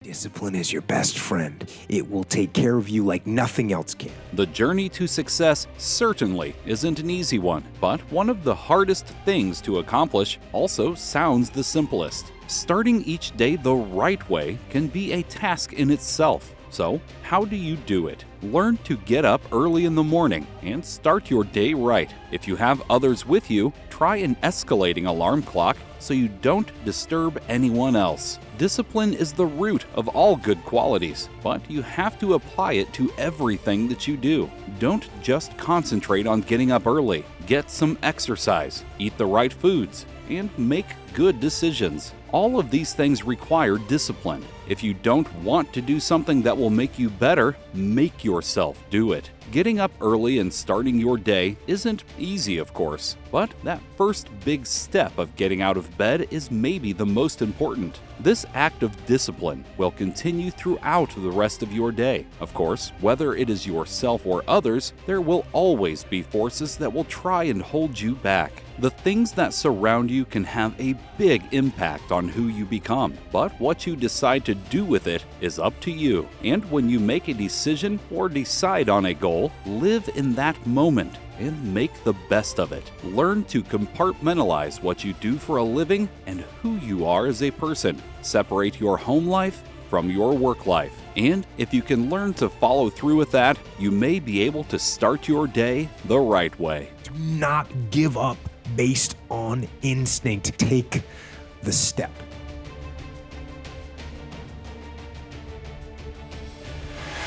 Discipline is your best friend. It will take care of you like nothing else can. The journey to success certainly isn't an easy one, but one of the hardest things to accomplish also sounds the simplest. Starting each day the right way can be a task in itself. So, how do you do it? Learn to get up early in the morning and start your day right. If you have others with you, try an escalating alarm clock so you don't disturb anyone else. Discipline is the root of all good qualities, but you have to apply it to everything that you do. Don't just concentrate on getting up early. Get some exercise, eat the right foods, and make good decisions. All of these things require discipline. If you don't want to do something that will make you better, make yourself do it. Getting up early and starting your day isn't easy, of course, but that first big step of getting out of bed is maybe the most important. This act of discipline will continue throughout the rest of your day. Of course, whether it is yourself or others, there will always be forces that will try and hold you back. The things that surround you can have a big impact on who you become, but what you decide to do with it is up to you. And when you make a decision or decide on a goal, live in that moment and make the best of it. Learn to compartmentalize what you do for a living and who you are as a person. Separate your home life from your work life. And if you can learn to follow through with that, you may be able to start your day the right way. Do not give up based on instinct. Take the step.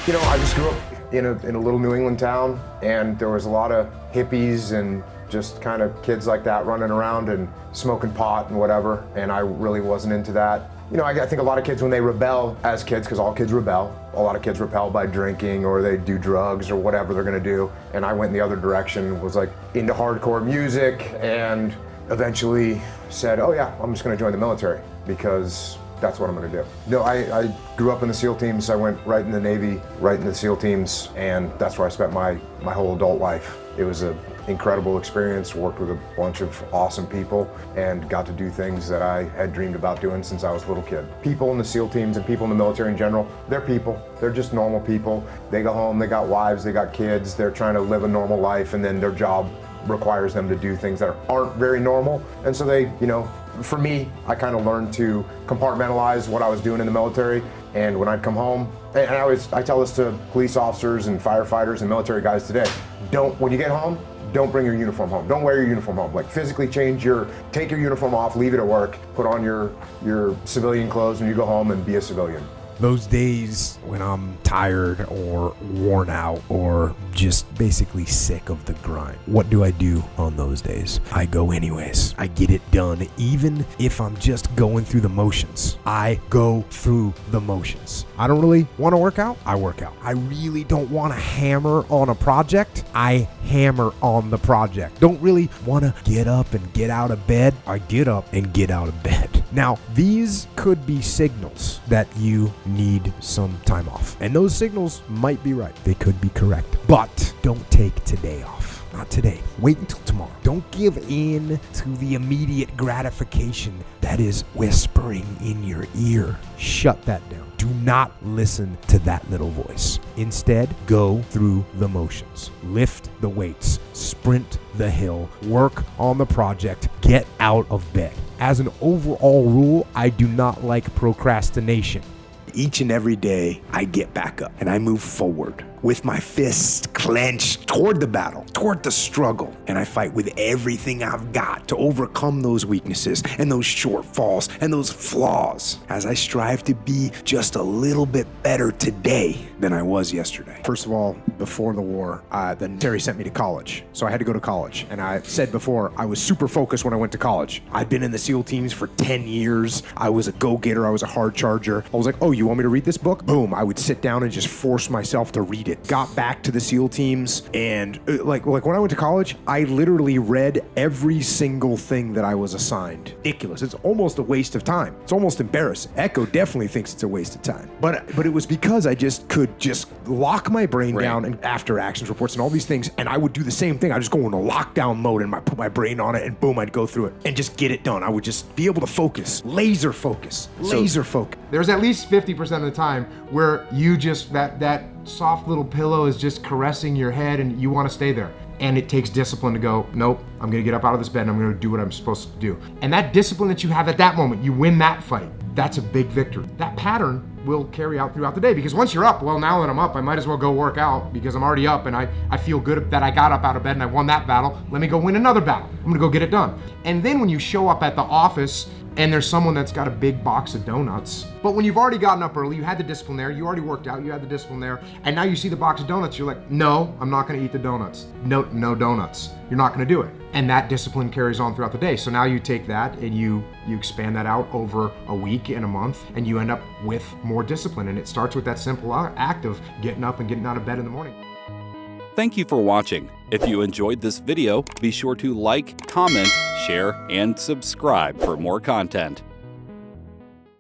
You know, I just grew up in a little New England town, and there was a lot of hippies and just kind of kids like that running around and smoking pot and whatever, and I really wasn't into that. You know, I think a lot of kids, when they rebel as kids, because all kids rebel, a lot of kids repel by drinking or they do drugs or whatever they're gonna do, and I went in the other direction, was like into hardcore music, and eventually said, oh yeah, I'm just gonna join the military because that's what I'm gonna do. No, I grew up in the SEAL teams. I went right in the Navy, right in the SEAL teams, and that's where I spent my whole adult life. It was an incredible experience, worked with a bunch of awesome people, and got to do things that I had dreamed about doing since I was a little kid. People in the SEAL teams and people in the military in general, they're people. They're just normal people. They go home, they got wives, they got kids, they're trying to live a normal life, and then their job requires them to do things that aren't very normal. And so they, you know, for me, I kind of learned to compartmentalize what I was doing in the military, and when I'd come home, and I tell this to police officers and firefighters and military guys today, when you get home, don't bring your uniform home. Don't wear your uniform home. Like, physically take your uniform off, leave it at work, put on your civilian clothes when you go home, and be a civilian. Those days when I'm tired or worn out or just basically sick of the grind, what do I do on those days? I go anyways. I get it done. Even if I'm just going through the motions, I go through the motions. I don't really want to work out. I work out. I really don't want to hammer on a project. I hammer on the project. Don't really want to get up and get out of bed. I get up and get out of bed. Now, these could be signals that you need some time off. And those signals might be right. They could be correct. But don't take today off. Not today. Wait until tomorrow. Don't give in to the immediate gratification that is whispering in your ear. Shut that down. Do not listen to that little voice. Instead, go through the motions. Lift the weights. Sprint the hill. Work on the project. Get out of bed. As an overall rule, I do not like procrastination. Each and every day, I get back up and I move forward with my fists clenched toward the battle, toward the struggle. And I fight with everything I've got to overcome those weaknesses and those shortfalls and those flaws as I strive to be just a little bit better today than I was yesterday. First of all, before the war, the military sent me to college. So I had to go to college. And I said before, I was super focused when I went to college. I'd been in the SEAL teams for 10 years. I was a go-getter. I was a hard charger. I was like, oh, you want me to read this book? Boom. I would sit down and just force myself to read it. it. Got back to the SEAL teams, and like when I went to college, I literally read every single thing that I was assigned. Ridiculous. It's almost a waste of time. It's almost embarrassing. Echo definitely thinks it's a waste of time. But it was because I could lock my brain down and after actions reports and all these things, and I would do the same thing. I just go into lockdown mode and put my brain on it, and boom, I'd go through it and just get it done. I would just be able to focus, laser focus. There's at least 50% of the time where you just, that soft little pillow is just caressing your head and you want to stay there. And it takes discipline to go, nope, I'm gonna get up out of this bed and I'm gonna do what I'm supposed to do. And that discipline that you have at that moment, you win that fight. That's a big victory. That pattern will carry out throughout the day, because once you're up, well, now that I'm up, I might as well go work out because I'm already up and I feel good that I got up out of bed and I won that battle. Let me go win another battle. I'm gonna go get it done. And then when you show up at the office and there's someone that's got a big box of donuts, but when you've already gotten up early, you had the discipline there, you already worked out, you had the discipline there, and now you see the box of donuts, you're like, no, I'm not gonna eat the donuts. No donuts. You're not gonna do it. And that discipline carries on throughout the day. So now you take that and you expand that out over a week and a month, and you end up with more discipline. And it starts with that simple act of getting up and getting out of bed in the morning. Thank you for watching. If you enjoyed this video, be sure to like, comment, share, and subscribe for more content.